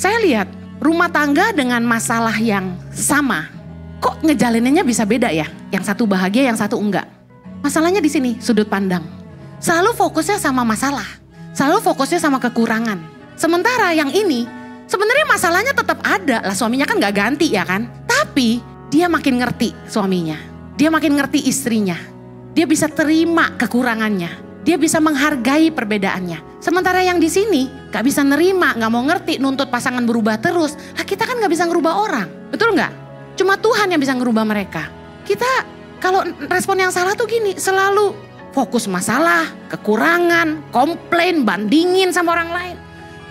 Saya lihat rumah tangga dengan masalah yang sama, kok ngejalaninnya bisa beda ya? Yang satu bahagia, yang satu enggak. Masalahnya di sini, sudut pandang. Selalu fokusnya sama masalah, selalu fokusnya sama kekurangan. Sementara yang ini, sebenarnya masalahnya tetap ada lah, suaminya kan gak ganti ya kan? Tapi dia makin ngerti suaminya, dia makin ngerti istrinya. Dia bisa terima kekurangannya. Dia bisa menghargai perbedaannya. Sementara yang di sini gak bisa nerima, gak mau ngerti, nuntut pasangan berubah terus. Nah, kita kan gak bisa ngerubah orang, betul gak? Cuma Tuhan yang bisa ngerubah mereka. Kita kalau respon yang salah tuh gini, selalu fokus masalah, kekurangan, komplain, bandingin sama orang lain.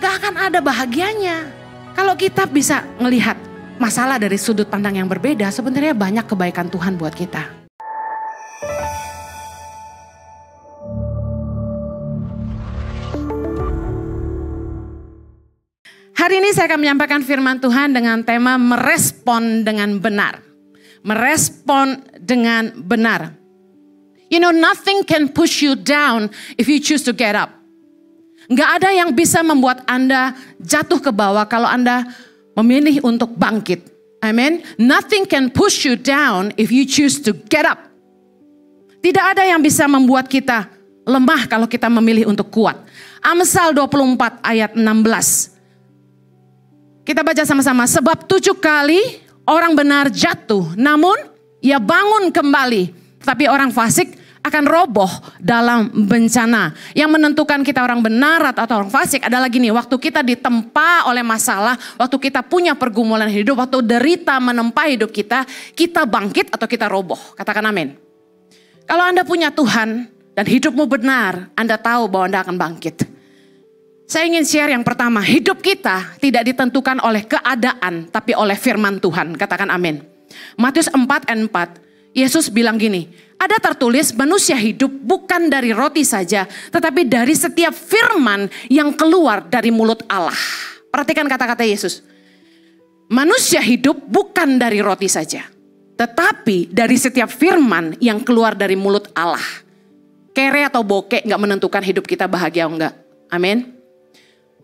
Gak akan ada bahagianya. Kalau kita bisa melihat masalah dari sudut pandang yang berbeda, sebenarnya banyak kebaikan Tuhan buat kita. Hari ini saya akan menyampaikan firman Tuhan dengan tema merespon dengan benar. Merespon dengan benar. You know, nothing can push you down if you choose to get up. Nggak ada yang bisa membuat Anda jatuh ke bawah kalau Anda memilih untuk bangkit. Amen. Nothing can push you down if you choose to get up. Tidak ada yang bisa membuat kita lemah kalau kita memilih untuk kuat. Amsal 24 ayat 16. Kita baca sama-sama. Sebab 7 kali orang benar jatuh, namun ia bangun kembali. Tapi orang fasik akan roboh dalam bencana. Yang menentukan kita orang benar atau orang fasik adalah gini. Waktu kita ditempa oleh masalah, waktu kita punya pergumulan hidup, waktu derita menempa hidup kita, kita bangkit atau kita roboh. Katakan amin. Kalau Anda punya Tuhan dan hidupmu benar, Anda tahu bahwa Anda akan bangkit. Saya ingin share yang pertama, hidup kita tidak ditentukan oleh keadaan, tapi oleh firman Tuhan. Katakan amin. Matius 4 ayat 4, Yesus bilang gini, ada tertulis manusia hidup bukan dari roti saja, tetapi dari setiap firman yang keluar dari mulut Allah. Perhatikan kata-kata Yesus. Manusia hidup bukan dari roti saja, tetapi dari setiap firman yang keluar dari mulut Allah. Kere atau bokek gak menentukan hidup kita bahagia atau enggak. Amin.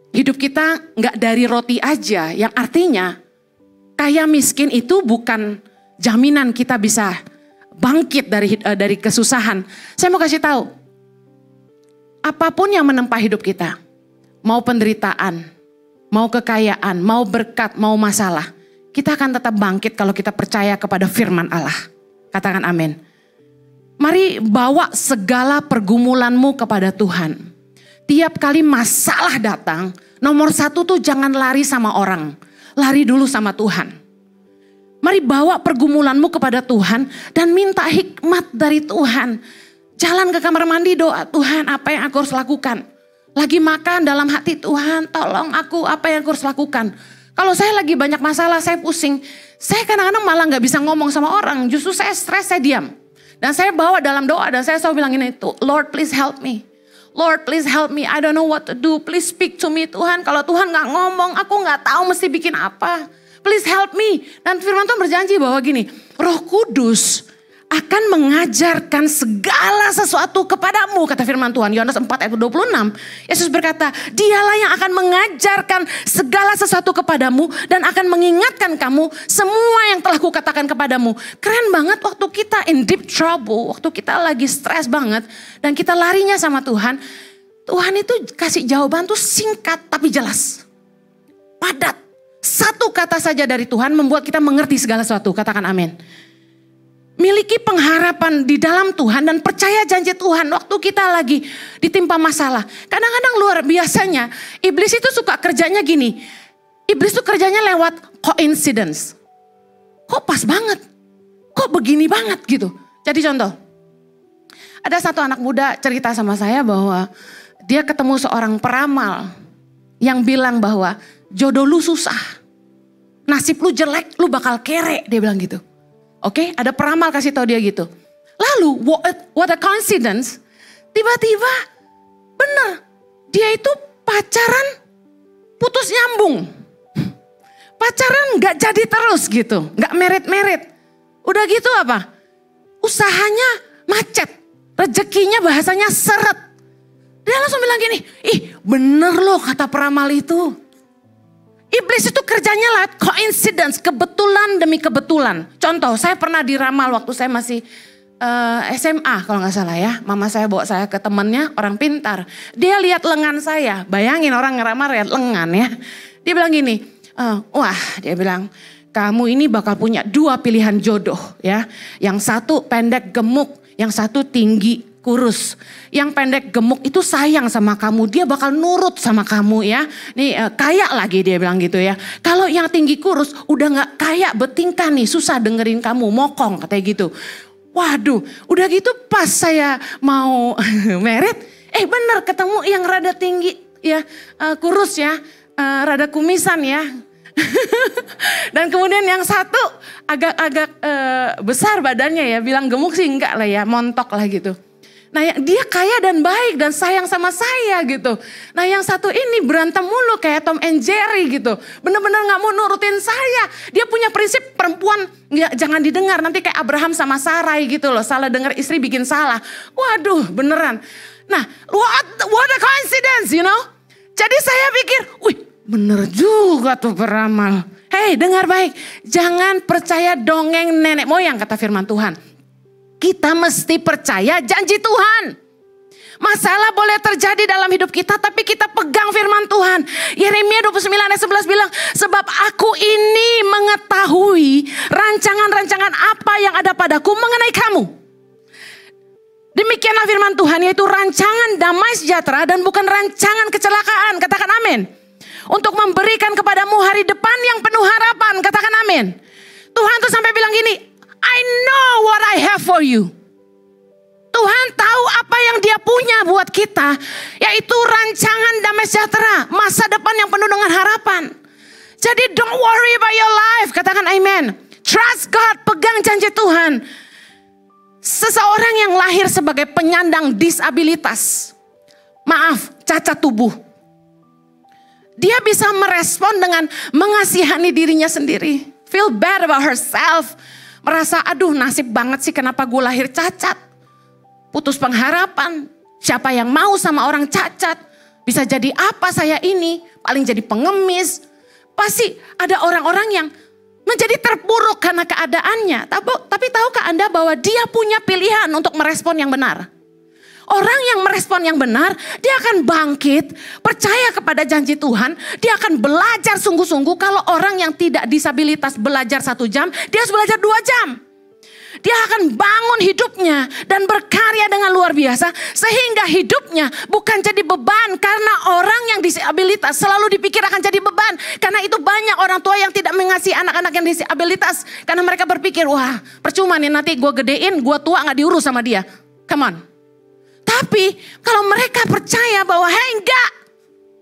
Hidup kita nggak dari roti aja, yang artinya kaya miskin itu bukan jaminan kita bisa bangkit dari kesusahan. Saya mau kasih tahu, apapun yang menempa hidup kita, mau penderitaan, mau kekayaan, mau berkat, mau masalah, kita akan tetap bangkit kalau kita percaya kepada firman Allah. Katakan amin. Mari bawa segala pergumulanmu kepada Tuhan. Tiap kali masalah datang, nomor 1 tuh jangan lari sama orang. Lari dulu sama Tuhan. Mari bawa pergumulanmu kepada Tuhan dan minta hikmat dari Tuhan. Jalan ke kamar mandi doa, Tuhan apa yang aku harus lakukan? Lagi makan dalam hati, Tuhan tolong aku, apa yang aku harus lakukan? Kalau saya lagi banyak masalah, saya pusing. Saya kadang-kadang malah gak bisa ngomong sama orang. Justru saya stres, saya diam. Dan saya bawa dalam doa dan saya selalu bilang ini, Lord please help me. Lord please help me, I don't know what to do, please speak to me Tuhan. Kalau Tuhan gak ngomong, aku gak tahu mesti bikin apa. Please help me. Dan firman Tuhan berjanji bahwa gini, Roh Kudus akan mengajarkan segala sesuatu kepadamu, kata firman Tuhan. Yohanes 4 ayat 26, Yesus berkata, dialah yang akan mengajarkan segala sesuatu kepadamu dan akan mengingatkan kamu semua yang telah kukatakan kepadamu. Keren banget waktu kita in deep trouble, waktu kita lagi stres banget dan kita larinya sama Tuhan. Tuhan itu kasih jawaban tuh singkat tapi jelas, padat. Satu kata saja dari Tuhan membuat kita mengerti segala sesuatu. Katakan amin. Miliki pengharapan di dalam Tuhan dan percaya janji Tuhan waktu kita lagi ditimpa masalah. Kadang-kadang luar biasanya iblis itu suka kerjanya gini. Iblis itu kerjanya lewat coincidence. Kok pas banget? Kok begini banget gitu. Jadi contoh. Ada satu anak muda cerita sama saya bahwa dia ketemu seorang peramal yang bilang bahwa jodoh lu susah. Nasib lu jelek, lu bakal kere, dia bilang gitu. Oke, ada peramal kasih tahu dia gitu. Lalu, what a coincidence, tiba-tiba bener, dia itu pacaran putus nyambung. Pacaran gak jadi terus gitu, gak merit-merit. Udah gitu apa? Usahanya macet, rezekinya bahasanya seret. Dia langsung bilang gini, ih bener loh kata peramal itu. Iblis itu kerjanya lah coincidence, kebetulan demi kebetulan. Contoh, saya pernah diramal waktu saya masih SMA kalau nggak salah ya. Mama saya bawa saya ke temennya, orang pintar. Dia lihat lengan saya, bayangin orang ngeramal lihat lengan ya. Dia bilang gini, dia bilang, kamu ini bakal punya 2 pilihan jodoh ya. Yang satu pendek gemuk, yang satu tinggi kurus. Yang pendek gemuk itu sayang sama kamu, dia bakal nurut sama kamu ya. Nih kaya lagi dia bilang gitu ya. Kalau yang tinggi kurus udah gak kaya betingkah nih, susah dengerin kamu, mokong katanya gitu. Waduh, udah gitu pas saya mau merit, bener ketemu yang rada tinggi ya, kurus ya, rada kumisan ya. Dan kemudian yang satu agak besar badannya ya, bilang gemuk sih enggak lah ya, montok lah gitu. Nah dia kaya dan baik dan sayang sama saya gitu. Nah yang satu ini berantem mulu kayak Tom and Jerry gitu. Bener-bener gak mau nurutin saya. Dia punya prinsip perempuan jangan didengar, nanti kayak Abraham sama Sarai gitu loh. Salah dengar istri bikin salah. Waduh beneran. Nah what a coincidence you know. Jadi saya pikir, wih bener juga tuh peramal. Hei dengar baik, jangan percaya dongeng nenek moyang kata firman Tuhan. Kita mesti percaya janji Tuhan. Masalah boleh terjadi dalam hidup kita, tapi kita pegang firman Tuhan. Yeremia 29 ayat 11 bilang, sebab aku ini mengetahui rancangan-rancangan apa yang ada padaku mengenai kamu. Demikianlah firman Tuhan, yaitu rancangan damai sejahtera dan bukan rancangan kecelakaan. Katakan amin. Untuk memberikan kepadamu hari depan yang penuh harapan. Katakan amin. Tuhan tuh sampai bilang gini, I know what I have for you. Tuhan tahu apa yang dia punya buat kita. Yaitu rancangan damai sejahtera. Masa depan yang penuh dengan harapan. Jadi don't worry about your life. Katakan amen. Trust God. Pegang janji Tuhan. Seseorang yang lahir sebagai penyandang disabilitas. Maaf, cacat tubuh. Dia bisa merespon dengan mengasihani dirinya sendiri. Feel bad about herself. Merasa aduh nasib banget sih kenapa gue lahir cacat. Putus pengharapan. Siapa yang mau sama orang cacat. Bisa jadi apa saya ini. Paling jadi pengemis. Pasti ada orang-orang yang menjadi terpuruk karena keadaannya. Tapi tahukah Anda bahwa dia punya pilihan untuk merespon yang benar. Orang yang merespon yang benar, dia akan bangkit, percaya kepada janji Tuhan, dia akan belajar sungguh-sungguh. Kalau orang yang tidak disabilitas belajar 1 jam, dia harus belajar 2 jam. Dia akan bangun hidupnya dan berkarya dengan luar biasa, sehingga hidupnya bukan jadi beban. Karena orang yang disabilitas selalu dipikir akan jadi beban. Karena itu banyak orang tua yang tidak mengasihi anak-anak yang disabilitas. Karena mereka berpikir, wah percuma nih nanti gue gedein, gue tua gak diurus sama dia. Come on. Tapi kalau mereka percaya bahwa enggak,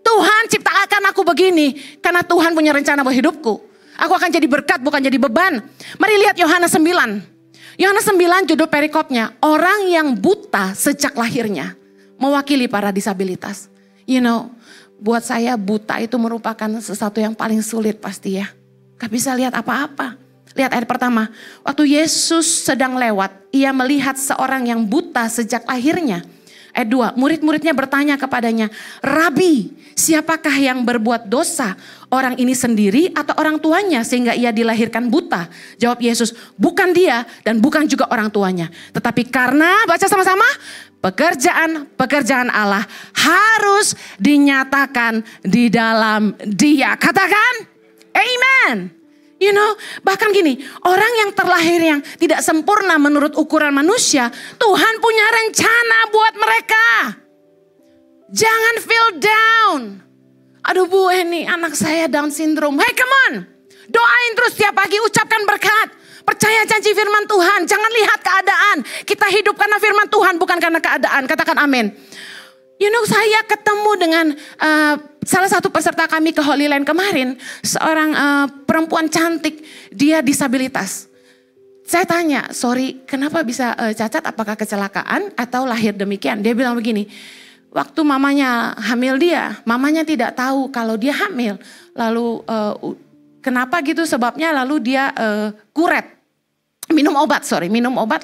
Tuhan ciptakan aku begini karena Tuhan punya rencana buat hidupku. Aku akan jadi berkat bukan jadi beban. Mari lihat Yohanes 9. Yohanes 9 judul perikopnya, orang yang buta sejak lahirnya, mewakili para disabilitas. You know, buat saya buta itu merupakan sesuatu yang paling sulit pasti ya. Gak bisa lihat apa-apa. Lihat ayat pertama, waktu Yesus sedang lewat, ia melihat seorang yang buta sejak lahirnya. Ayat 2, murid-muridnya bertanya kepadanya, Rabi, siapakah yang berbuat dosa? Orang ini sendiri atau orang tuanya sehingga ia dilahirkan buta? Jawab Yesus, bukan dia dan bukan juga orang tuanya. Tetapi karena, baca sama-sama, pekerjaan Allah harus dinyatakan di dalam dia. Katakan, amen. You know, bahkan gini, orang yang terlahir yang tidak sempurna menurut ukuran manusia, Tuhan punya rencana buat mereka. Jangan feel down. Aduh Bu Eni, anak saya Down syndrome. Hey come on, doain terus tiap pagi, ucapkan berkat. Percaya janji firman Tuhan, jangan lihat keadaan. Kita hidup karena firman Tuhan, bukan karena keadaan. Katakan amin. You know, saya ketemu dengan salah satu peserta kami ke Holy Land kemarin, seorang perempuan cantik, dia disabilitas. Saya tanya, sorry kenapa bisa cacat, apakah kecelakaan atau lahir demikian? Dia bilang begini, waktu mamanya hamil dia, mamanya tidak tahu kalau dia hamil. Lalu kenapa gitu sebabnya, lalu dia kuret, minum obat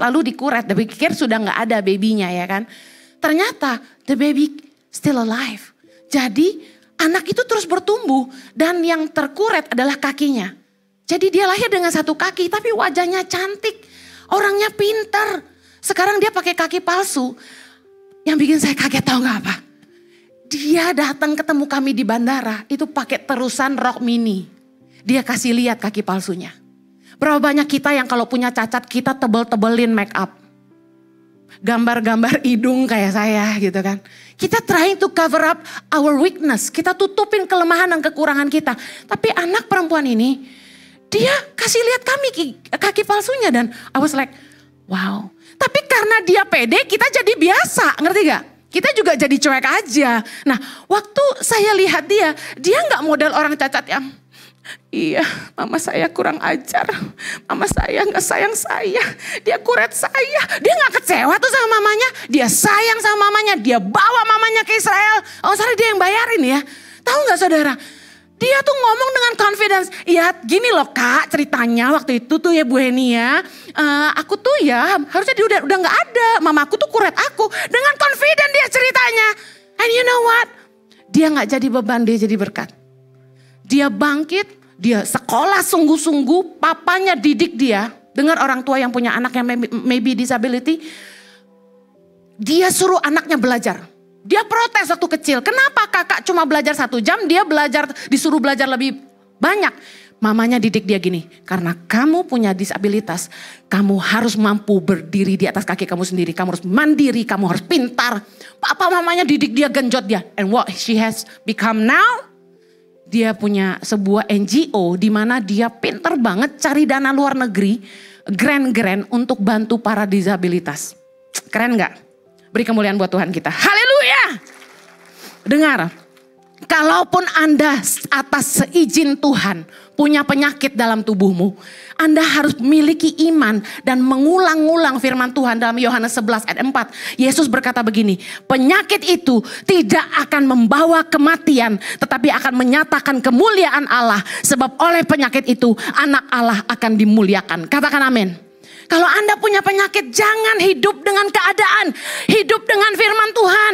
lalu dikuret. Dia pikir sudah gak ada babynya ya kan. Ternyata the baby still alive. Jadi anak itu terus bertumbuh dan yang terkuret adalah kakinya. Jadi dia lahir dengan satu kaki tapi wajahnya cantik, orangnya pintar. Sekarang dia pakai kaki palsu. Yang bikin saya kaget tahu gak apa? Dia datang ketemu kami di bandara itu pakai terusan rok mini. Dia kasih lihat kaki palsunya. Berapa banyak kita yang kalau punya cacat kita tebel-tebelin make up. Gambar-gambar hidung kayak saya gitu kan. Kita trying to cover up our weakness. Kita tutupin kelemahan dan kekurangan kita. Tapi anak perempuan ini, dia kasih lihat kami kaki palsunya. Dan I was like, wow. Tapi karena dia pede, kita jadi biasa, ngerti gak? Kita juga jadi cuek aja. Nah, waktu saya lihat dia gak model orang cacat yang, iya, mama saya kurang ajar. Mama saya gak sayang saya. Dia kuret saya. Dia gak kecewa tuh sama mamanya. Dia sayang sama mamanya. Dia bawa mamanya ke Israel. Oh, sorry, dia yang bayarin ya. Tahu gak saudara? Dia tuh ngomong dengan confidence. Ya gini loh kak ceritanya waktu itu tuh ya Bu Heni ya. Aku tuh ya harusnya dia udah gak ada. Mamaku tuh kuret aku. Dengan confident dia ceritanya. And you know what? Dia gak jadi beban, dia jadi berkat. Dia bangkit. Dia sekolah sungguh-sungguh, papanya didik dia. Dengar orang tua yang punya anak yang maybe disability. Dia suruh anaknya belajar. Dia protes waktu kecil. Kenapa kakak cuma belajar 1 jam, dia disuruh belajar lebih banyak. Mamanya didik dia gini, karena kamu punya disabilitas, kamu harus mampu berdiri di atas kaki kamu sendiri. Kamu harus mandiri, kamu harus pintar. Papa mamanya didik dia, genjot dia. And what she has become now? Dia punya sebuah NGO di mana dia pinter banget cari dana luar negeri, grand untuk bantu para disabilitas. Keren gak? Beri kemuliaan buat Tuhan kita. Haleluya! Dengar, kalaupun Anda atas seizin Tuhan punya penyakit dalam tubuhmu, Anda harus memiliki iman dan mengulang-ulang firman Tuhan dalam Yohanes 11 ayat 4. Yesus berkata begini, penyakit itu tidak akan membawa kematian, tetapi akan menyatakan kemuliaan Allah. Sebab oleh penyakit itu anak Allah akan dimuliakan. Katakan amin. Kalau Anda punya penyakit, jangan hidup dengan keadaan. Hidup dengan firman Tuhan.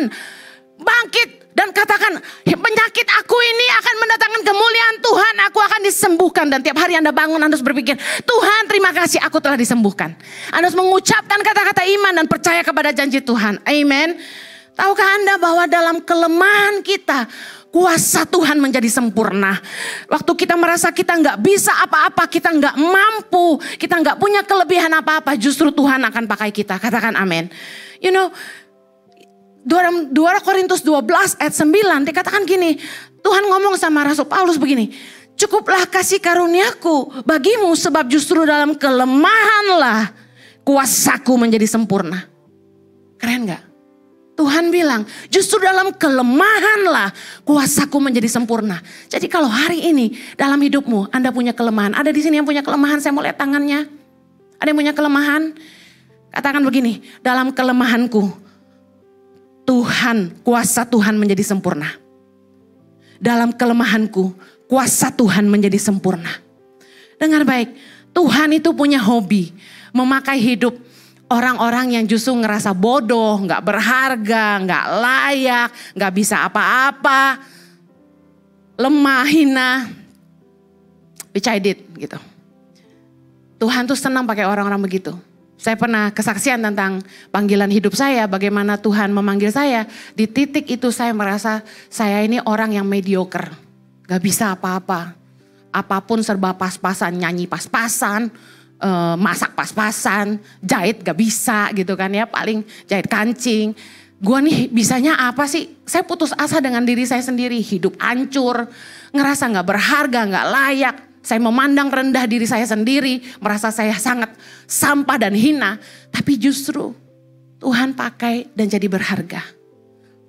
Bangkit dan katakan, penyakit aku ini akan mendatangkan kemuliaan Tuhan. Aku akan disembuhkan. Dan tiap hari Anda bangun, Anda harus berpikir, Tuhan terima kasih aku telah disembuhkan. Anda harus mengucapkan kata-kata iman dan percaya kepada janji Tuhan. Amen. Tahukah Anda bahwa dalam kelemahan kita, kuasa Tuhan menjadi sempurna. Waktu kita merasa kita nggak bisa apa-apa, kita nggak mampu, kita nggak punya kelebihan apa-apa, justru Tuhan akan pakai kita. Katakan amin. You know, 2 Korintus 12 ayat 9 dikatakan gini, Tuhan ngomong sama Rasul Paulus begini, cukuplah kasih karuniaku bagimu sebab justru dalam kelemahanlah kuasaku menjadi sempurna. Keren gak? Tuhan bilang, justru dalam kelemahanlah kuasaku menjadi sempurna. Jadi kalau hari ini dalam hidupmu Anda punya kelemahan. Ada di sini yang punya kelemahan, saya mau lihat tangannya. Ada yang punya kelemahan? Katakan begini, dalam kelemahanku kuasa Tuhan menjadi sempurna. Dalam kelemahanku, kuasa Tuhan menjadi sempurna. Dengar baik, Tuhan itu punya hobi memakai hidup orang-orang yang justru ngerasa bodoh, gak berharga, gak layak, gak bisa apa-apa, lemah, hina, which I did gitu. Tuhan tuh senang pakai orang-orang begitu. Saya pernah kesaksian tentang panggilan hidup saya, bagaimana Tuhan memanggil saya. Di titik itu saya merasa saya ini orang yang mediocre, gak bisa apa-apa. Apapun serba pas-pasan, nyanyi pas-pasan, masak pas-pasan, jahit gak bisa gitu kan ya, paling jahit kancing. Gue nih bisanya apa sih? Saya putus asa dengan diri saya sendiri, hidup hancur, ngerasa gak berharga, gak layak. Saya memandang rendah diri saya sendiri, merasa saya sangat sampah dan hina. Tapi justru Tuhan pakai dan jadi berharga.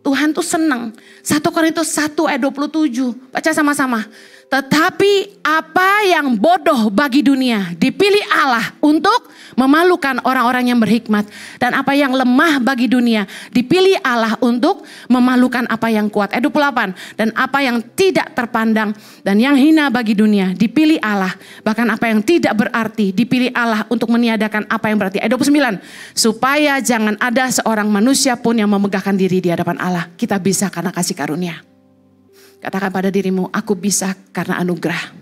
Tuhan tuh senang. 1 Korintus 1 ayat 27, baca sama-sama. Tetapi apa yang bodoh bagi dunia dipilih Allah untuk memalukan orang-orang yang berhikmat. Dan apa yang lemah bagi dunia dipilih Allah untuk memalukan apa yang kuat. Ayat 28. Dan apa yang tidak terpandang dan yang hina bagi dunia dipilih Allah. Bahkan apa yang tidak berarti dipilih Allah untuk meniadakan apa yang berarti. Ayat 29. Supaya jangan ada seorang manusia pun yang memegahkan diri di hadapan Allah. Kita bisa karena kasih karunia. Katakan pada dirimu, aku bisa karena anugerah.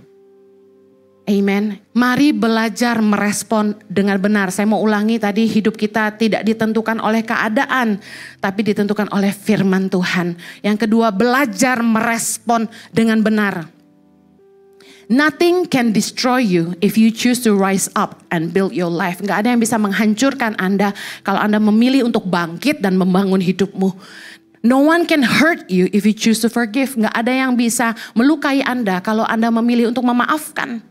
Amen. Mari belajar merespon dengan benar. Saya mau ulangi tadi, hidup kita tidak ditentukan oleh keadaan, tapi ditentukan oleh firman Tuhan. Yang kedua, belajar merespon dengan benar. Nothing can destroy you if you choose to rise up and build your life. Gak ada yang bisa menghancurkan Anda kalau Anda memilih untuk bangkit dan membangun hidupmu. No one can hurt you if you choose to forgive. Gak ada yang bisa melukai Anda kalau Anda memilih untuk memaafkan.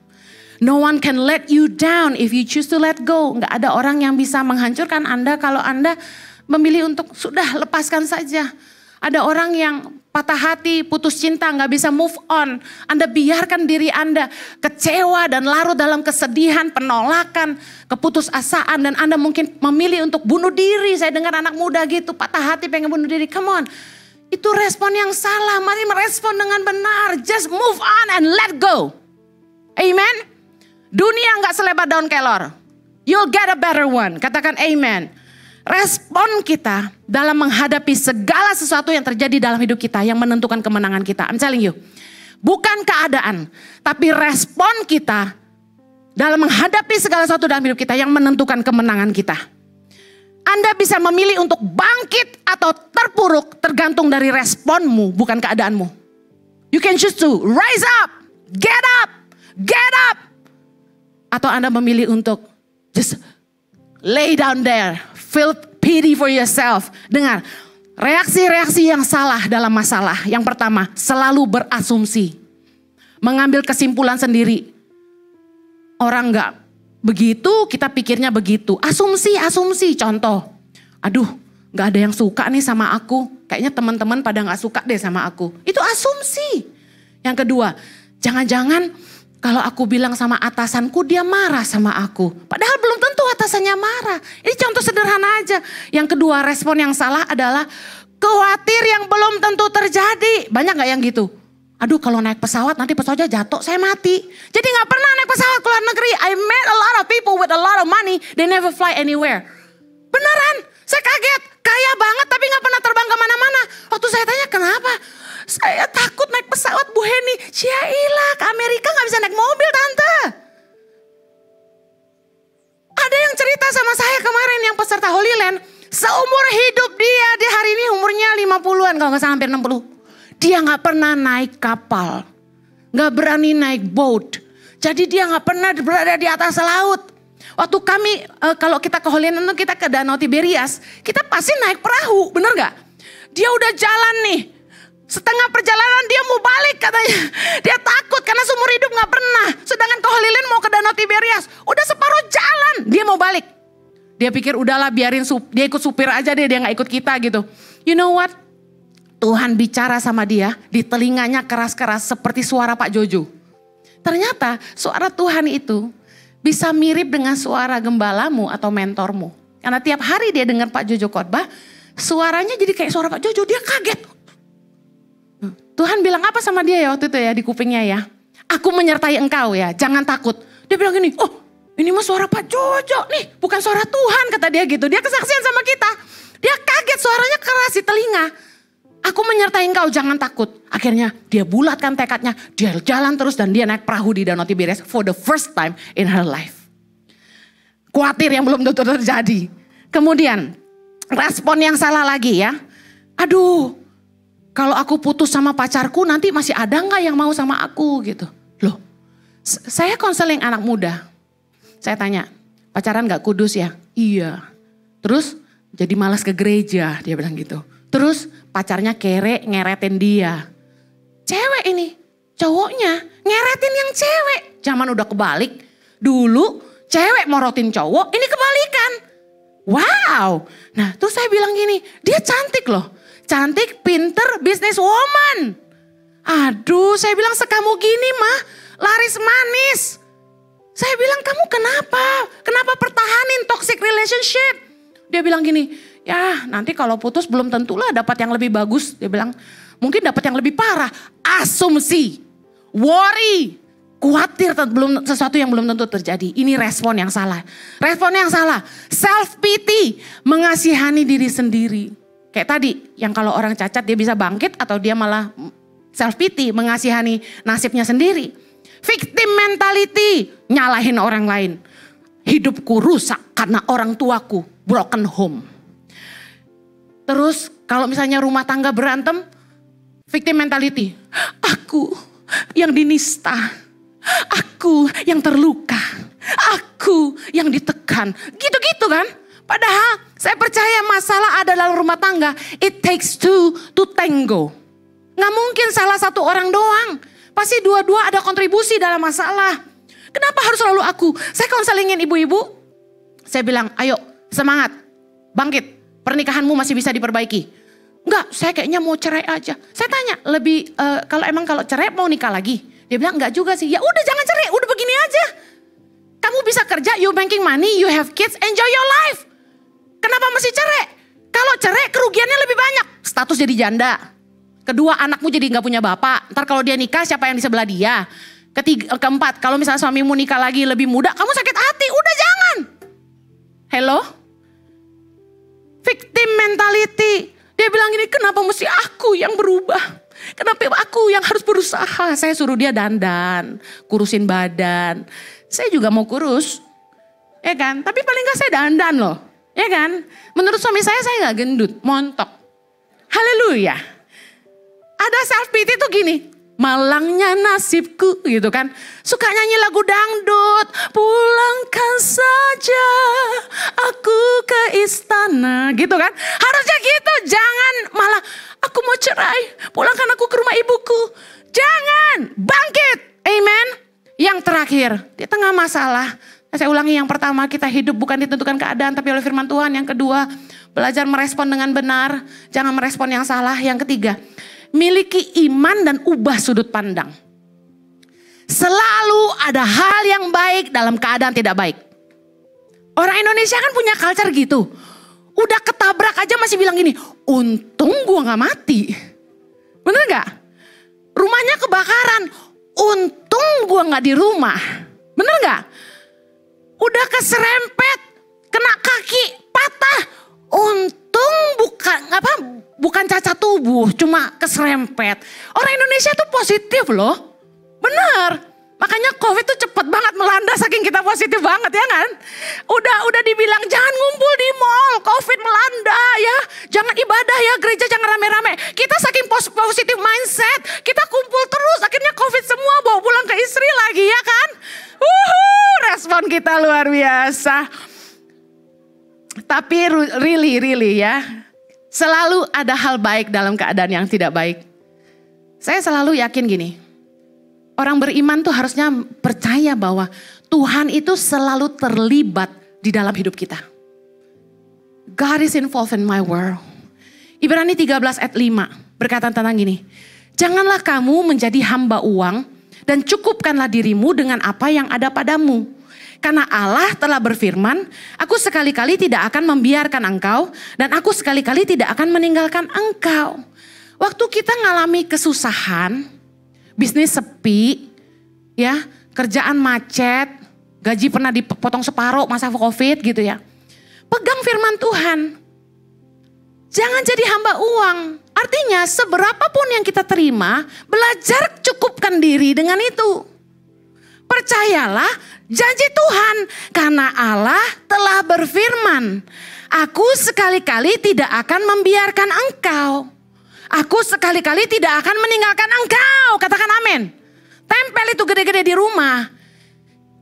No one can let you down if you choose to let go. Gak ada orang yang bisa menghancurkan Anda kalau Anda memilih untuk sudah lepaskan saja. Ada orang yang patah hati, putus cinta, gak bisa move on. Anda biarkan diri Anda kecewa dan larut dalam kesedihan, penolakan, keputusasaan. Dan Anda mungkin memilih untuk bunuh diri. Saya dengar anak muda gitu, patah hati pengen bunuh diri. Come on, itu respon yang salah. Mari merespon dengan benar. Just move on and let go. Amen. Dunia gak selebar daun kelor. You'll get a better one. Katakan amen. Respon kita dalam menghadapi segala sesuatu yang terjadi dalam hidup kita yang menentukan kemenangan kita. I'm telling you. Bukan keadaan. Tapi respon kita dalam menghadapi segala sesuatu dalam hidup kita yang menentukan kemenangan kita. Anda bisa memilih untuk bangkit atau terpuruk tergantung dari responmu, bukan keadaanmu. You can choose to rise up, get up, get up. Atau Anda memilih untuk just lay down there, feel pity for yourself. Dengar, reaksi-reaksi yang salah dalam masalah. Yang pertama, selalu berasumsi. Mengambil kesimpulan sendiri. Orang gak begitu, kita pikirnya begitu. Asumsi. Contoh, aduh gak ada yang suka nih sama aku. Kayaknya teman-teman pada gak suka deh sama aku. Itu asumsi. Yang kedua, jangan-jangan kalau aku bilang sama atasanku, dia marah sama aku. Padahal belum tentu atasannya marah. Ini contoh sederhana aja. Yang kedua, respon yang salah adalah khawatir yang belum tentu terjadi. Banyak gak yang gitu? Aduh, kalau naik pesawat nanti pesawatnya jatuh, saya mati. Jadi gak pernah naik pesawat ke luar negeri. I met a lot of people with a lot of money, they never fly anywhere. Beneran, saya kaget. Kaya banget tapi gak pernah terbang kemana-mana. Waktu saya tanya kenapa? Saya takut naik pesawat, Bu Heni. Syailah, ke Amerika gak bisa naik mobil, Tante. Ada yang cerita sama saya kemarin yang peserta Holy Land. Seumur hidup dia hari ini umurnya 50-an kalau gak salah, hampir 60. Dia gak pernah naik kapal. Gak berani naik boat. Jadi dia gak pernah berada di atas laut. Waktu kami, kalau kita ke Holy Land, kita ke Danau Tiberias. Kita pasti naik perahu, bener gak? Dia udah jalan nih. Setengah perjalanan dia mau balik katanya. Dia takut karena seumur hidup gak pernah. Sedangkan ke Holy Land mau ke Danau Tiberias. Udah separuh jalan dia mau balik. Dia pikir udahlah biarin dia ikut supir aja deh. Dia gak ikut kita gitu. You know what? Tuhan bicara sama dia. Di telinganya keras-keras seperti suara Pak Jojo. Ternyata suara Tuhan itu bisa mirip dengan suara gembalamu atau mentormu. Karena tiap hari dia dengar Pak Jojo khotbah. Suaranya jadi kayak suara Pak Jojo. Dia kaget. Tuhan bilang apa sama dia ya waktu itu ya di kupingnya ya. Aku menyertai engkau ya, jangan takut. Dia bilang gini, oh ini mah suara Pak Jojo nih, bukan suara Tuhan kata dia gitu. Dia kesaksian sama kita. Dia kaget, suaranya keras di telinga. Aku menyertai engkau, jangan takut. Akhirnya dia bulatkan tekadnya, dia jalan terus dan dia naik perahu di Danau Tiberias for the first time in her life. Khawatir yang belum tentu terjadi. Kemudian respon yang salah lagi ya. Aduh, kalau aku putus sama pacarku nanti masih ada gak yang mau sama aku gitu. Loh, saya konseling anak muda. Saya tanya, pacaran gak kudus ya? Iya. Terus jadi malas ke gereja, dia bilang gitu. Terus pacarnya kere ngeretin dia. Cewek ini, cowoknya ngeretin yang cewek. Zaman udah kebalik. Dulu cewek morotin cowok, ini kebalikan. Wow. Nah terus saya bilang gini, dia cantik loh. Cantik, pinter, business woman. Aduh, saya bilang sekamu gini mah, laris manis. Saya bilang kamu kenapa? Kenapa pertahanin toxic relationship? Dia bilang gini, ya nanti kalau putus belum tentulah dapat yang lebih bagus. Dia bilang, mungkin dapat yang lebih parah. Asumsi, worry, khawatir sesuatu yang belum tentu terjadi. Ini respon yang salah. Respon yang salah, self pity, mengasihani diri sendiri. Kayak tadi, yang kalau orang cacat dia bisa bangkit atau dia malah Self pity, mengasihani nasibnya sendiri. Victim mentality, nyalahin orang lain. Hidupku rusak karena orang tuaku, broken home. Terus kalau misalnya rumah tangga berantem, victim mentality. Aku yang dinista, aku yang terluka, aku yang ditekan. Gitu-gitu kan. Padahal saya percaya masalah ada dalam rumah tangga. It takes two to tango. Gak mungkin salah satu orang doang. Pasti dua-dua ada kontribusi dalam masalah. Kenapa harus selalu aku? Saya konselingin ibu-ibu. Saya bilang, ayo semangat, bangkit. Pernikahanmu masih bisa diperbaiki. Enggak, saya kayaknya mau cerai aja. Saya tanya, kalau cerai mau nikah lagi? Dia bilang, enggak juga sih. Ya udah jangan cerai, udah begini aja. Kamu bisa kerja, you making money, you have kids, enjoy your life. Kenapa mesti cerai? Kalau cerai kerugiannya lebih banyak. Status jadi janda. Kedua, anakmu jadi gak punya bapak. Ntar kalau dia nikah, siapa yang di sebelah dia? Keempat, kalau misalnya suamimu nikah lagi lebih muda, kamu sakit hati. Udah jangan. Hello? Victim mentality. Dia bilang gini, kenapa mesti aku yang berubah? Kenapa aku yang harus berusaha? Saya suruh dia dandan, kurusin badan. Saya juga mau kurus. Ya kan? Tapi paling gak saya dandan loh. Ya kan? Menurut suami saya gak gendut, montok. Haleluya. Ada self pity tuh gini, malangnya nasibku gitu kan. Suka nyanyi lagu dangdut, pulangkan saja aku ke istana gitu kan. Harusnya gitu, jangan malah aku mau cerai, pulangkan aku ke rumah ibuku. Jangan, bangkit, amen. Yang terakhir, di tengah masalah, saya ulangi, yang pertama, kita hidup bukan ditentukan keadaan tapi oleh firman Tuhan. Yang kedua, belajar merespon dengan benar, jangan merespon yang salah. Yang ketiga, miliki iman dan ubah sudut pandang. Selalu ada hal yang baik dalam keadaan tidak baik. Orang Indonesia kan punya culture gitu. Udah ketabrak aja masih bilang gini, untung gua gak mati. Bener gak? Rumahnya kebakaran, untung gua gak di rumah. Bener gak? Udah keserempet, kena kaki, patah. Untung bukan cacat tubuh, cuma keserempet. Orang Indonesia tuh positif loh. Bener. Makanya COVID tuh cepet banget melanda saking kita positif banget ya kan. Udah dibilang jangan ngumpul di mall, COVID melanda ya. Jangan ibadah ya, gereja jangan rame-rame. Kita saking positif mindset, kita kumpul terus. Akhirnya COVID semua bawa pulang ke istri lagi ya kan. Respon kita luar biasa. Tapi really ya. Selalu ada hal baik dalam keadaan yang tidak baik. Saya selalu yakin gini. Orang beriman tuh harusnya percaya bahwa Tuhan itu selalu terlibat di dalam hidup kita. God is involved in my world. Ibrani 13 ayat 5 berkata tentang gini. Janganlah kamu menjadi hamba uang dan cukupkanlah dirimu dengan apa yang ada padamu. Karena Allah telah berfirman, aku sekali-kali tidak akan membiarkan engkau dan aku sekali-kali tidak akan meninggalkan engkau. Waktu kita ngalami kesusahan, bisnis sepi, ya, kerjaan macet, gaji pernah dipotong separuh masa COVID gitu ya. Pegang firman Tuhan. Jangan jadi hamba uang. Artinya seberapapun yang kita terima, belajar cukupkan diri dengan itu. Percayalah janji Tuhan, karena Allah telah berfirman, aku sekali-kali tidak akan membiarkan engkau. Aku sekali-kali tidak akan meninggalkan engkau. Katakan amin. Tempel itu gede-gede di rumah.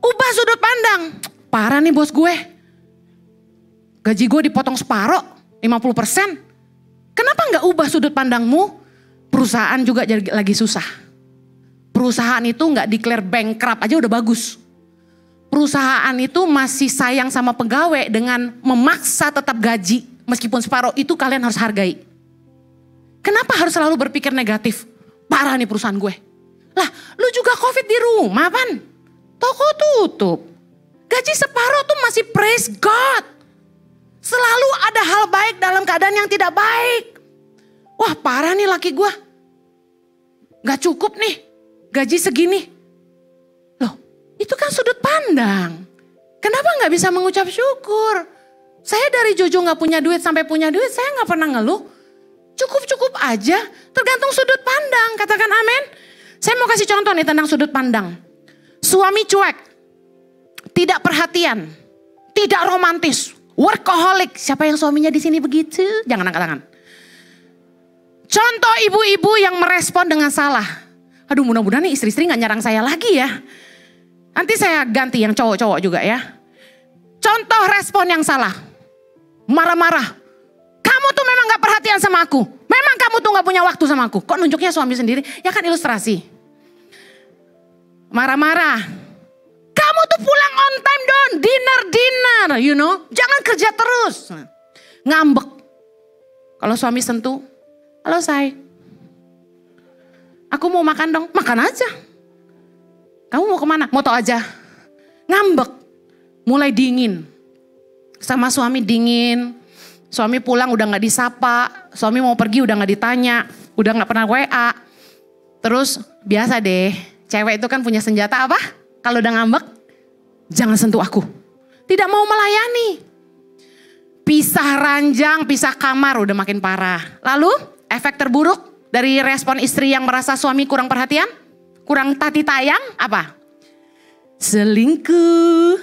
Ubah sudut pandang. Parah nih bos gue. Gaji gue dipotong separuh, 50%. Kenapa gak ubah sudut pandangmu? Perusahaan juga lagi susah. Perusahaan itu gak declare bankrupt aja udah bagus. Perusahaan itu masih sayang sama pegawai dengan memaksa tetap gaji. Meskipun separuh, itu kalian harus hargai. Kenapa harus selalu berpikir negatif? Parah nih perusahaan gue. Lah, lu juga COVID di rumah kan? Toko tutup. Gaji separuh tuh masih praise God. Selalu ada hal baik dalam keadaan yang tidak baik. Wah parah nih laki gue. Gak cukup nih. Gaji segini. Loh, itu kan sudut pandang. Kenapa gak bisa mengucap syukur? Saya dari Jojo gak punya duit sampai punya duit, saya gak pernah ngeluh. Cukup-cukup aja. Tergantung sudut pandang, katakan amin. Saya mau kasih contoh nih tentang sudut pandang. Suami cuek, tidak perhatian, tidak romantis, workaholic. Siapa yang suaminya di sini begitu? Jangan angkat tangan. Contoh ibu-ibu yang merespon dengan salah. Aduh, mudah-mudahan nih istri-istri gak nyerang saya lagi ya. Nanti saya ganti yang cowok-cowok juga ya. Contoh respon yang salah. Marah-marah. Kamu tuh memang gak perhatian sama aku. Memang kamu tuh gak punya waktu sama aku. Kok nunjuknya suami sendiri? Ya kan ilustrasi. Marah-marah. Kamu tuh pulang on time dong. Dinner, you know. Jangan kerja terus. Ngambek. Kalau suami sentuh. Halo say. Aku mau makan dong. Makan aja. Kamu mau kemana? Moto aja. Ngambek. Mulai dingin. Sama suami dingin. Suami pulang udah gak disapa. Suami mau pergi udah gak ditanya. Udah gak pernah WA. Terus biasa deh. Cewek itu kan punya senjata apa? Kalau udah ngambek. Jangan sentuh aku. Tidak mau melayani. Pisah ranjang, pisah kamar udah makin parah. Lalu efek terburuk dari respon istri yang merasa suami kurang perhatian? Kurang tati tayang apa? Selingkuh.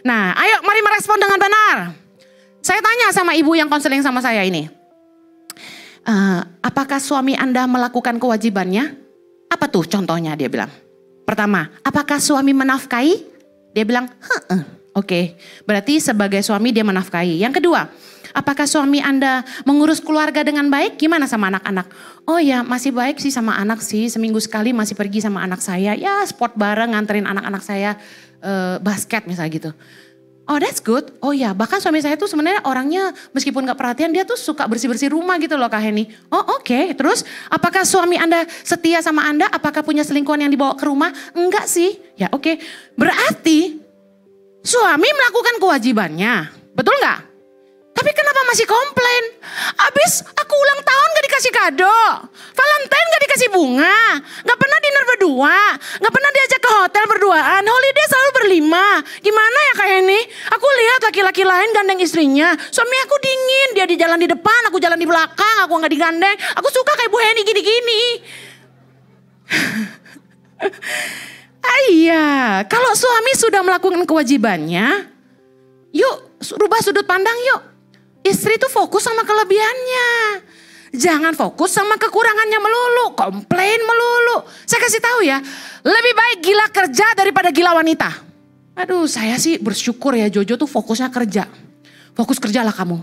Nah, ayo mari merespon dengan benar. Saya tanya sama ibu yang konseling sama saya ini. Apakah suami Anda melakukan kewajibannya? Apa tuh contohnya? Dia bilang. Pertama, apakah suami menafkahi? Dia bilang, oke. Berarti sebagai suami dia menafkahi. Yang kedua, apakah suami Anda mengurus keluarga dengan baik? Gimana sama anak-anak? Oh ya, masih baik sih sama anak sih. Seminggu sekali masih pergi sama anak saya. Ya sport bareng, nganterin anak-anak saya basket misalnya gitu. Oh that's good. Oh ya, bahkan suami saya tuh sebenarnya orangnya meskipun gak perhatian dia tuh suka bersih-bersih rumah gitu loh Kak Heni. Oh oke. Terus apakah suami Anda setia sama Anda? Apakah punya selingkuhan yang dibawa ke rumah? Enggak sih. Ya oke. Berarti suami melakukan kewajibannya. Betul gak? Tapi kenapa masih komplain? Abis aku ulang tahun gak dikasih kado. Valentine gak dikasih bunga. Gak pernah dinner berdua. Gak pernah diajak ke hotel berduaan. Holiday selalu berlima. Gimana ya kayak ini? Aku lihat laki-laki lain gandeng istrinya. Suami aku dingin. Dia di jalan di depan, aku jalan di belakang. Aku gak digandeng. Aku suka kayak Bu Heni gini-gini. Iya, kalau suami sudah melakukan kewajibannya, yuk rubah sudut pandang yuk. Istri tuh fokus sama kelebihannya. Jangan fokus sama kekurangannya melulu, komplain melulu. Saya kasih tahu ya, lebih baik gila kerja daripada gila wanita. Aduh, saya sih bersyukur ya Jojo tuh fokusnya kerja. Fokus kerjalah kamu.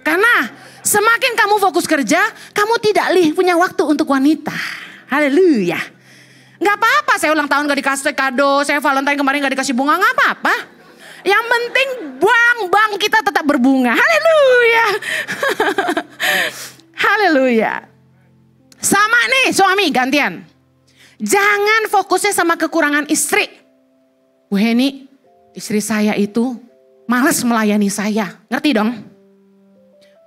Karena semakin kamu fokus kerja, kamu tidak punya waktu untuk wanita. Haleluya. Gak apa-apa saya ulang tahun gak dikasih kado, saya Valentine kemarin gak dikasih bunga, gak apa-apa. Yang penting bank kita tetap berbunga. Haleluya. Haleluya. Sama nih suami gantian. Jangan fokusnya sama kekurangan istri. Bu Heni, istri saya itu malas melayani saya. Ngerti dong?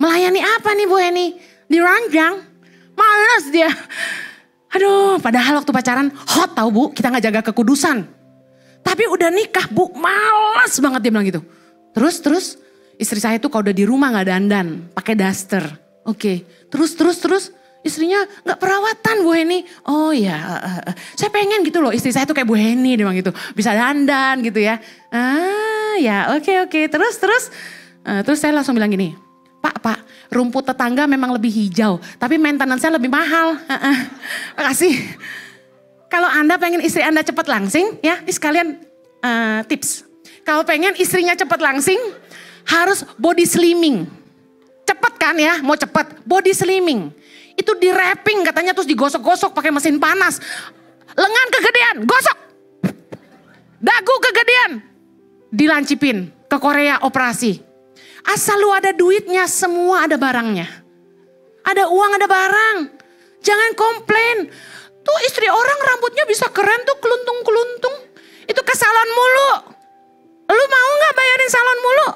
Melayani apa nih Bu Heni? Diranjang. Malas dia. Aduh, padahal waktu pacaran hot tau Bu, kita gak jaga kekudusan. Tapi udah nikah Bu, malas banget dia bilang gitu. Terus istri saya tuh kalau udah di rumah gak dandan, pakai daster. Oke, terus istrinya gak perawatan Bu Heni. Oh ya, saya pengen gitu loh istri saya tuh kayak Bu Heni dia bilang gitu. Bisa dandan gitu ya. Ya oke. Terus saya langsung bilang gini. Pak, rumput tetangga memang lebih hijau. Tapi maintenance-nya lebih mahal. Makasih. Kalau Anda pengen istri Anda cepat langsing, ya ini sekalian tips. Kalau pengen istrinya cepat langsing, harus body slimming. Cepet kan ya, mau cepet. Body slimming. Itu di wrapping katanya terus digosok-gosok pakai mesin panas. Lengan kegedean, gosok. Dagu kegedean, dilancipin ke Korea operasi. Asal lu ada duitnya, semua ada barangnya. Ada uang, ada barang. Jangan komplain. Tuh istri orang rambutnya bisa keren tuh keluntung-keluntung. Itu ke salon mulu. Lu mau gak bayarin salon mulu?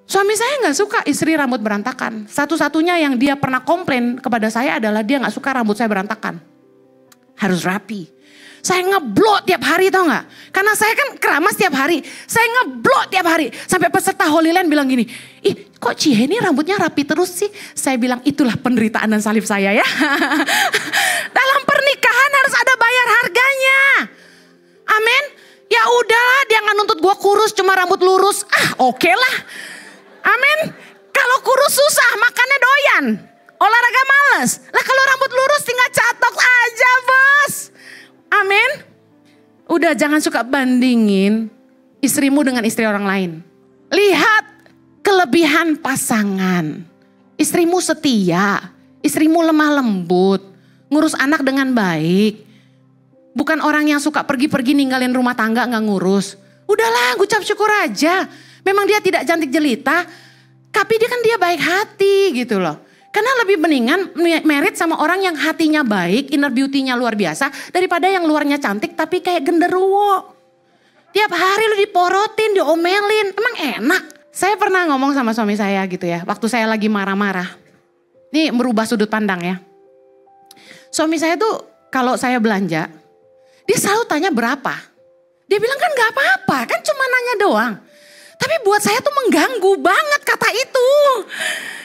Suami saya gak suka istri rambut berantakan. Satu-satunya yang dia pernah komplain kepada saya adalah dia gak suka rambut saya berantakan. Harus rapi. Saya ngeblok tiap hari tau gak? Karena saya kan keramas tiap hari. Saya ngeblok tiap hari. Sampai peserta Holy Land bilang gini, ih kok Cie ini rambutnya rapi terus sih? Saya bilang itulah penderitaan dan salib saya ya. Dalam pernikahan harus ada bayar harganya. Amin. Ya udahlah, dia nggak nuntut gue kurus, cuma rambut lurus. Oke lah. Amin. Kalau kurus susah, makannya doyan. Olahraga males. Lah kalau rambut lurus tinggal catok aja bos. Amin. Udah jangan suka bandingin istrimu dengan istri orang lain. Lihat kelebihan pasangan. Istrimu setia. Istrimu lemah lembut. Ngurus anak dengan baik. Bukan orang yang suka pergi-pergi ninggalin rumah tangga gak ngurus. Udahlah ucap syukur aja. Memang dia tidak cantik jelita. Tapi dia baik hati gitu loh. Karena lebih mendingan merit sama orang yang hatinya baik, inner beauty-nya luar biasa. Daripada yang luarnya cantik tapi kayak genderuwo. Tiap hari lu diporotin, diomelin. Emang enak. Saya pernah ngomong sama suami saya gitu ya. Waktu saya lagi marah-marah. Ini merubah sudut pandang ya. Suami saya tuh kalau saya belanja. Dia selalu tanya berapa. Dia bilang kan gak apa-apa, kan cuma nanya doang. Tapi buat saya tuh mengganggu banget kata itu.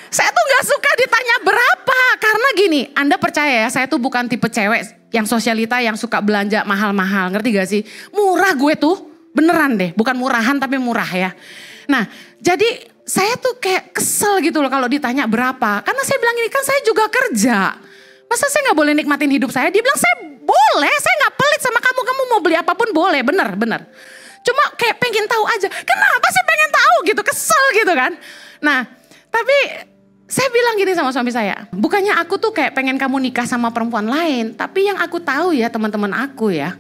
Saya tuh gak suka ditanya berapa. Karena gini, Anda percaya ya saya tuh bukan tipe cewek yang sosialita yang suka belanja mahal-mahal. Ngerti gak sih? Murah gue tuh, beneran deh. Bukan murahan tapi murah ya. Nah jadi saya tuh kayak kesel gitu loh kalau ditanya berapa. Karena saya bilang ini kan saya juga kerja. Masa saya gak boleh nikmatin hidup saya? Dia bilang saya boleh, saya gak pelit sama kamu. Kamu mau beli apapun boleh, bener. Cuma kayak pengen tahu aja. Kenapa sih pengen tahu gitu, kesel gitu kan. Nah tapi saya bilang gini sama suami saya. Bukannya aku tuh kayak pengen kamu nikah sama perempuan lain. Tapi yang aku tahu ya teman-teman aku ya.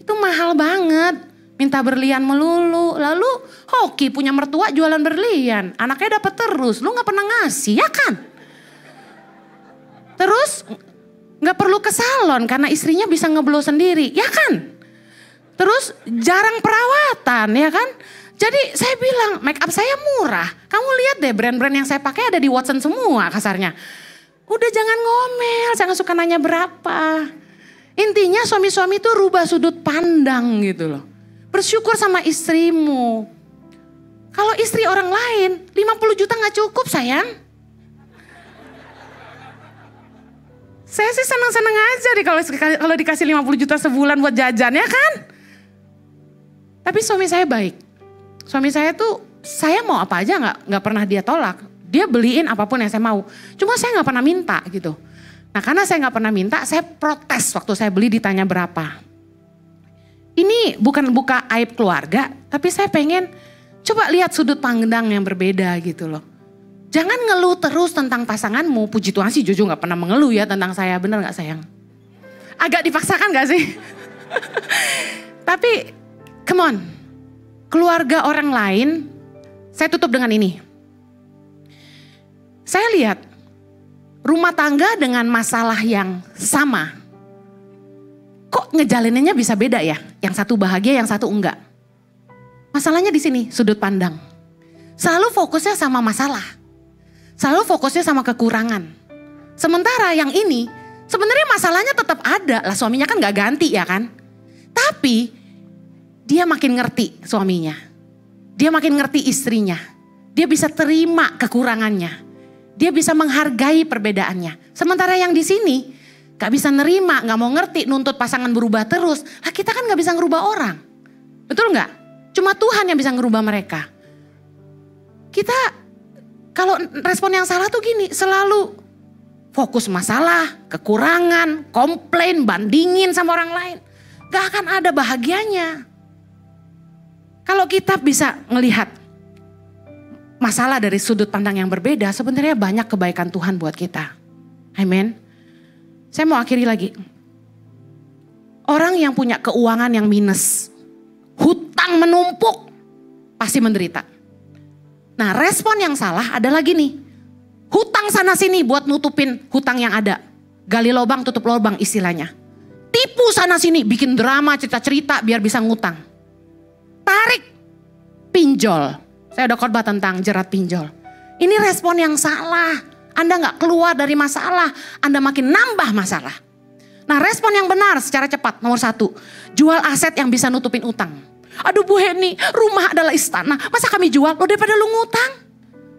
Itu mahal banget. Minta berlian melulu. Lalu hoki punya mertua jualan berlian. Anaknya dapat terus. Lu gak pernah ngasih ya kan? Terus gak perlu ke salon karena istrinya bisa ngeblow sendiri, ya kan? Terus jarang perawatan, ya kan? Jadi saya bilang make up saya murah. Kamu lihat deh brand-brand yang saya pakai ada di Watson semua kasarnya. Udah jangan ngomel, jangan suka nanya berapa. Intinya suami-suami itu rubah sudut pandang gitu loh. Bersyukur sama istrimu. Kalau istri orang lain 50 juta gak cukup sayang. Saya sih senang-senang aja deh kalau dikasih 50 juta sebulan buat jajan ya kan. Tapi suami saya baik. Suami saya tuh saya mau apa aja nggak pernah dia tolak. Dia beliin apapun yang saya mau. Cuma saya nggak pernah minta gitu. Nah karena saya nggak pernah minta, saya protes waktu saya beli ditanya berapa. Ini bukan buka aib keluarga, tapi saya pengen coba lihat sudut pandang yang berbeda gitu loh. Jangan ngeluh terus tentang pasanganmu. Puji Tuhan sih Jojo gak pernah mengeluh ya tentang saya. Bener gak sayang? Agak dipaksakan gak sih? Tapi come on. Keluarga orang lain. Saya tutup dengan ini. Saya lihat. Rumah tangga dengan masalah yang sama. Kok ngejalaninnya bisa beda ya? Yang satu bahagia, yang satu enggak. Masalahnya di sini, sudut pandang. Selalu fokusnya sama masalah. Selalu fokusnya sama kekurangan. Sementara yang ini sebenarnya masalahnya tetap ada. Lah suaminya kan gak ganti ya kan. Tapi dia makin ngerti suaminya. Dia makin ngerti istrinya. Dia bisa terima kekurangannya. Dia bisa menghargai perbedaannya. Sementara yang di sini gak bisa nerima, gak mau ngerti, nuntut pasangan berubah terus. Lah kita kan gak bisa ngerubah orang. Betul gak? Cuma Tuhan yang bisa ngerubah mereka. Kita kalau respon yang salah tuh gini, selalu fokus masalah, kekurangan, komplain, bandingin sama orang lain. Gak akan ada bahagianya. Kalau kita bisa ngelihat masalah dari sudut pandang yang berbeda, sebenarnya banyak kebaikan Tuhan buat kita. Amin. Saya mau akhiri lagi. Orang yang punya keuangan yang minus, hutang menumpuk, pasti menderita. Nah respon yang salah ada lagi nih. Hutang sana sini buat nutupin hutang yang ada. Gali lubang tutup lubang istilahnya. Tipu sana sini bikin drama cerita-cerita biar bisa ngutang. Tarik pinjol. Saya udah khotbah tentang jerat pinjol. Ini respon yang salah. Anda gak keluar dari masalah. Anda makin nambah masalah. Nah, respon yang benar secara cepat. Nomor 1, jual aset yang bisa nutupin utang. Aduh Bu Heni, rumah adalah istana. Masa kami jual? Lo daripada lu ngutang.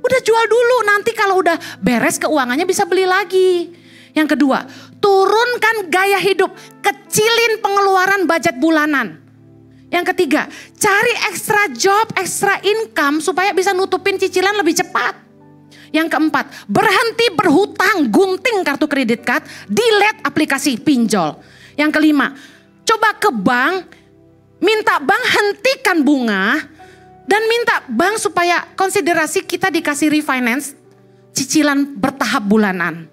Udah jual dulu, nanti kalau udah beres keuangannya bisa beli lagi. Yang kedua, turunkan gaya hidup. Kecilin pengeluaran budget bulanan. Yang ketiga, cari extra job, extra income supaya bisa nutupin cicilan lebih cepat. Yang keempat, berhenti berhutang, gunting kartu kredit card, delete aplikasi pinjol. Yang kelima, coba ke bank, minta bank hentikan bunga, dan minta bank supaya konsiderasi kita dikasih refinance, cicilan bertahap bulanan.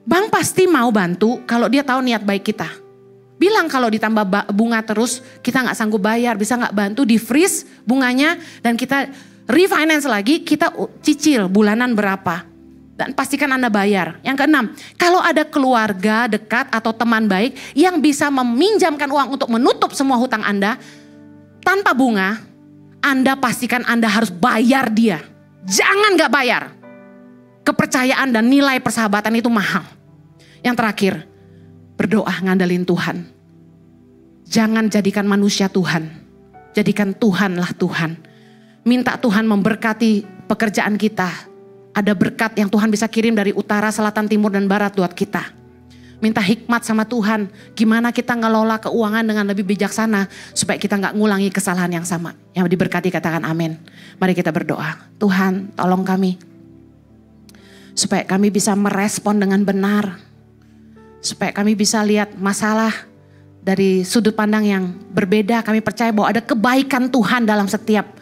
Bank pasti mau bantu kalau dia tahu niat baik kita. Bilang kalau ditambah bunga terus, kita gak sanggup bayar, bisa gak bantu di freeze bunganya, dan kita refinance lagi, kita cicil bulanan berapa. Dan pastikan Anda bayar. Yang keenam, kalau ada keluarga dekat atau teman baik yang bisa meminjamkan uang untuk menutup semua hutang Anda tanpa bunga, Anda pastikan Anda harus bayar dia. Jangan gak bayar. Kepercayaan dan nilai persahabatan itu mahal. Yang terakhir, berdoa ngandelin Tuhan. Jangan jadikan manusia Tuhan. Jadikan Tuhanlah Tuhan. Minta Tuhan memberkati pekerjaan kita. Ada berkat yang Tuhan bisa kirim dari utara, selatan, timur, dan barat buat kita. Minta hikmat sama Tuhan. Gimana kita ngelola keuangan dengan lebih bijaksana. Supaya kita gak ngulangi kesalahan yang sama. Yang diberkati katakan amin. Mari kita berdoa. Tuhan tolong kami. Supaya kami bisa merespon dengan benar. Supaya kami bisa lihat masalah dari sudut pandang yang berbeda. Kami percaya bahwa ada kebaikan Tuhan dalam setiap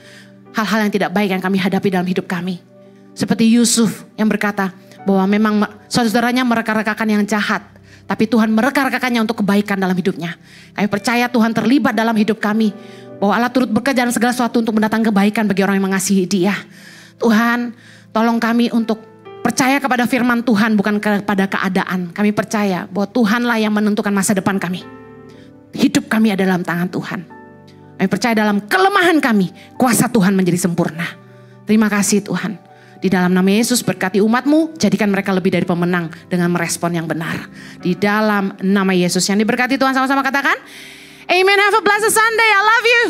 hal-hal yang tidak baik yang kami hadapi dalam hidup kami. Seperti Yusuf yang berkata bahwa memang saudara-saudaranya mereka-rekakan yang jahat. Tapi Tuhan mereka-rekakannya untuk kebaikan dalam hidupnya. Kami percaya Tuhan terlibat dalam hidup kami. Bahwa Allah turut bekerja dalam segala sesuatu untuk mendatangkan kebaikan bagi orang yang mengasihi Dia. Tuhan tolong kami untuk percaya kepada firman Tuhan bukan kepada keadaan. Kami percaya bahwa Tuhanlah yang menentukan masa depan kami. Hidup kami ada dalam tangan Tuhan. Kami percaya dalam kelemahan kami, kuasa Tuhan menjadi sempurna. Terima kasih Tuhan. Di dalam nama Yesus berkati umat-Mu, jadikan mereka lebih dari pemenang dengan merespon yang benar. Di dalam nama Yesus yang diberkati Tuhan, sama-sama katakan, Amen. Have a blessed Sunday. I love you.